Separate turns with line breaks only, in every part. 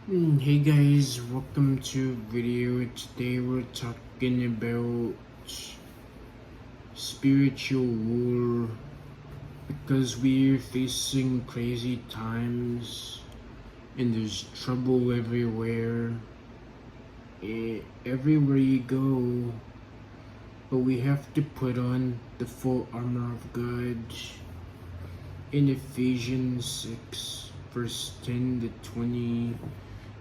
Hey guys, welcome to video. Today we're talking about spiritual war because we're facing crazy times and there's trouble everywhere. Everywhere you go, but we have to put on the full armor of God. In Ephesians 6, verse 10 to 20,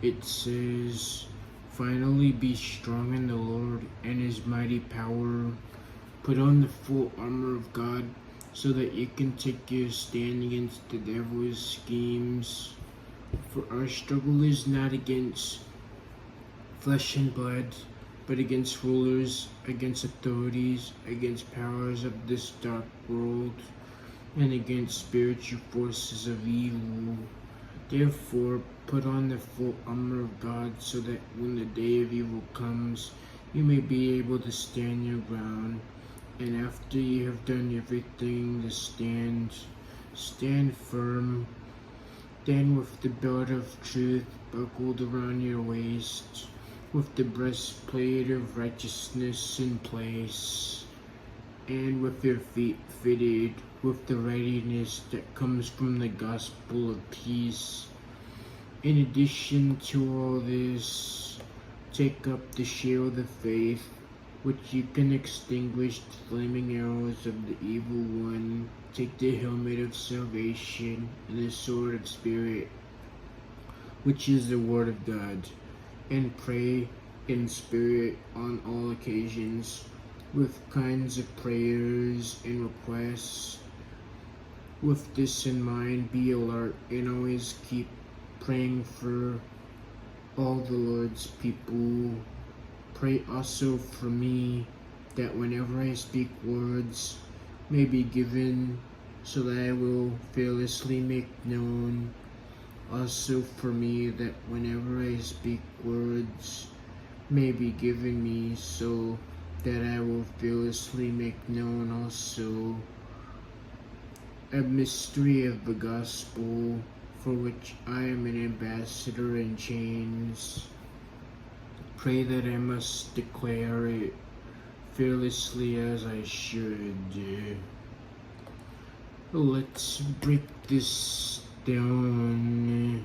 it says, "Finally be strong in the Lord and his mighty power. Put on the full armor of God so that you can take your stand against the devil's schemes. For our struggle is not against flesh and blood, but against rulers, against authorities, against powers of this dark world, and against spiritual forces of evil. Therefore, put on the full armor of God so that when the day of evil comes, you may be able to stand your ground. And after you have done everything to stand, stand firm. Stand with the belt of truth buckled around your waist, with the breastplate of righteousness in place, and with your feet fitted with the readiness that comes from the gospel of peace. In addition to all this, take up the shield of faith, which you can extinguish the flaming arrows of the evil one. Take the helmet of salvation and the sword of Spirit, which is the word of God, and pray in spirit on all occasions, with kinds of prayers and requests. With this in mind, be alert and always keep praying for all the Lord's people. Pray also for me, that whenever I speak words may be given, so that I will fearlessly make known. Also for me, that whenever I speak words may be given me, so that I will fearlessly make known also a mystery of the gospel, for which I am an ambassador in chains. Pray that I must declare it fearlessly as I should. Let's break this down.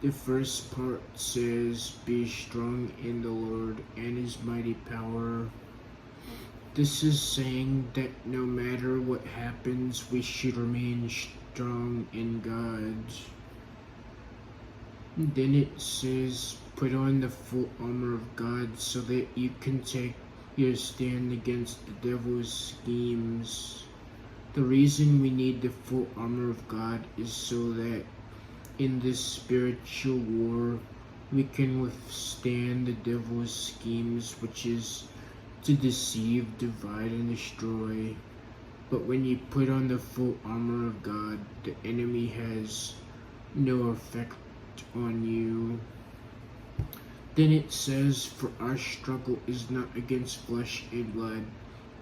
The first part says, "Be strong in the Lord and his mighty power." This is saying that no matter what happens, we should remain strong in God. Then it says, "Put on the full armor of God so that you can take your stand against the devil's schemes." The reason we need the full armor of God is so that in this spiritual war we can withstand the devil's schemes, which is to deceive, divide, and destroy. But when you put on the full armor of God, the enemy has no effect on you. Then it says, "For our struggle is not against flesh and blood,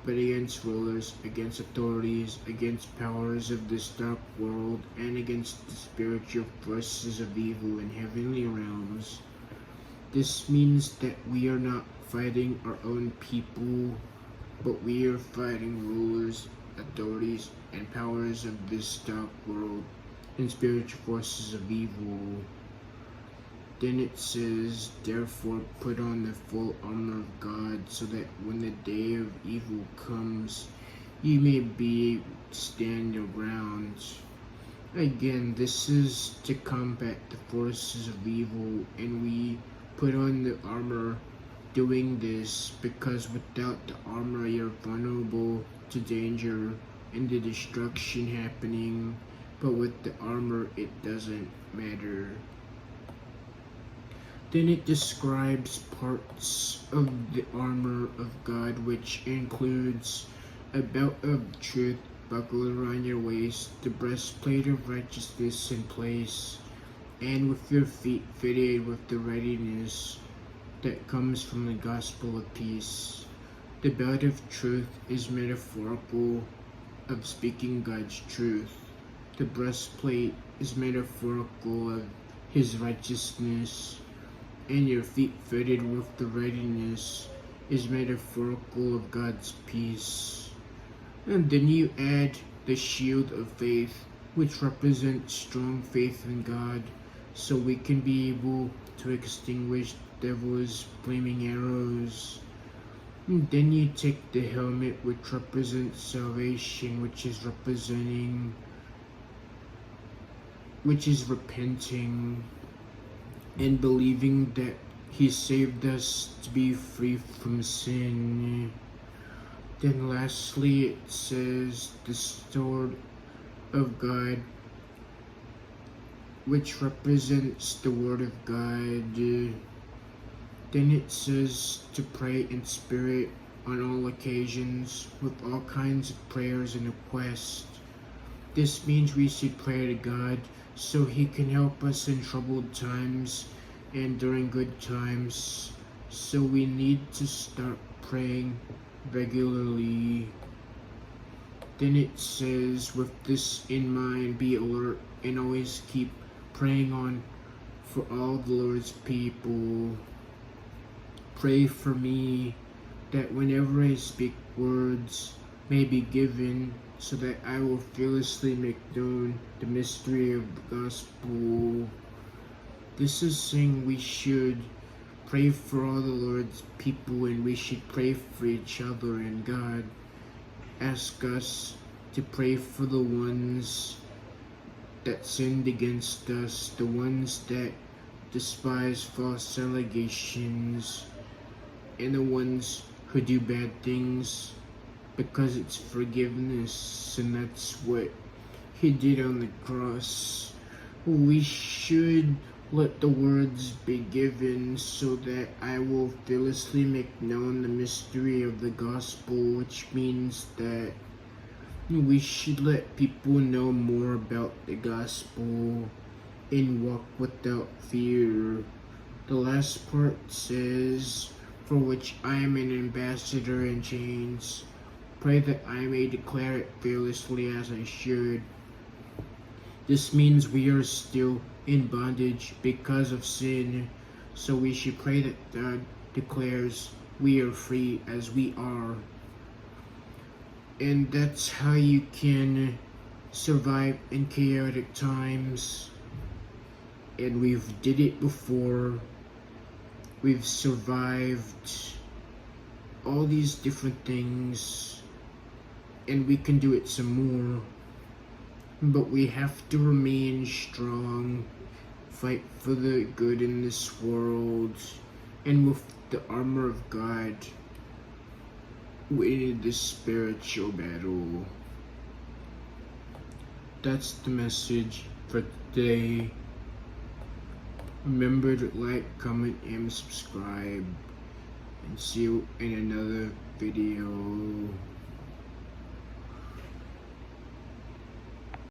but against rulers, against authorities, against powers of this dark world, and against the spiritual forces of evil in heavenly realms." This means that we are not fighting our own people, but we are fighting rulers, authorities, and powers of this dark world and spiritual forces of evil. Then it says, "Therefore put on the full armor of God, so that when the day of evil comes, you may be able to stand your ground." Again, this is to combat the forces of evil, and we put on the armor doing this because without the armor you're vulnerable to danger and the destruction happening, but with the armor it doesn't matter. Then it describes parts of the armor of God, which includes a belt of truth buckled around your waist, the breastplate of righteousness in place, and with your feet fitted with the readiness that comes from the gospel of peace. The belt of truth is metaphorical of speaking God's truth. The breastplate is metaphorical of his righteousness, and your feet fitted with the readiness is metaphorical of God's peace. And then you add the shield of faith, which represents strong faith in God, so we can be able to extinguish devil's flaming arrows. And then you take the helmet, which represents salvation, which is repenting and believing that he saved us to be free from sin. Then lastly, it says the sword of God, which represents the word of God. Then it says to pray in spirit on all occasions with all kinds of prayers and requests. This means we should pray to God so he can help us in troubled times and during good times. So we need to start praying regularly. Then it says, with this in mind, be alert and always keep praying on for all the Lord's people. Pray for me that whenever I speak, words may be given, so that I will fearlessly make known the mystery of the gospel. This is saying we should pray for all the Lord's people, and we should pray for each other, and God ask us to pray for the ones that sinned against us, the ones that despise false allegations, and the ones who do bad things, because it's forgiveness, and that's what he did on the cross. We should let the words be given so that I will fearlessly make known the mystery of the gospel, which means that we should let people know more about the gospel and walk without fear. The last part says, for which I am an ambassador in chains. Pray that I may declare it fearlessly as I should. This means we are still in bondage because of sin, so we should pray that God declares we are free as we are. And that's how you can survive in chaotic times. And we've did it before. We've survived all these different things, and we can do it some more. But we have to remain strong, fight for the good in this world, and with the armor of God, win this spiritual battle. That's the message for today. Remember to like, comment, and subscribe, and see you in another video.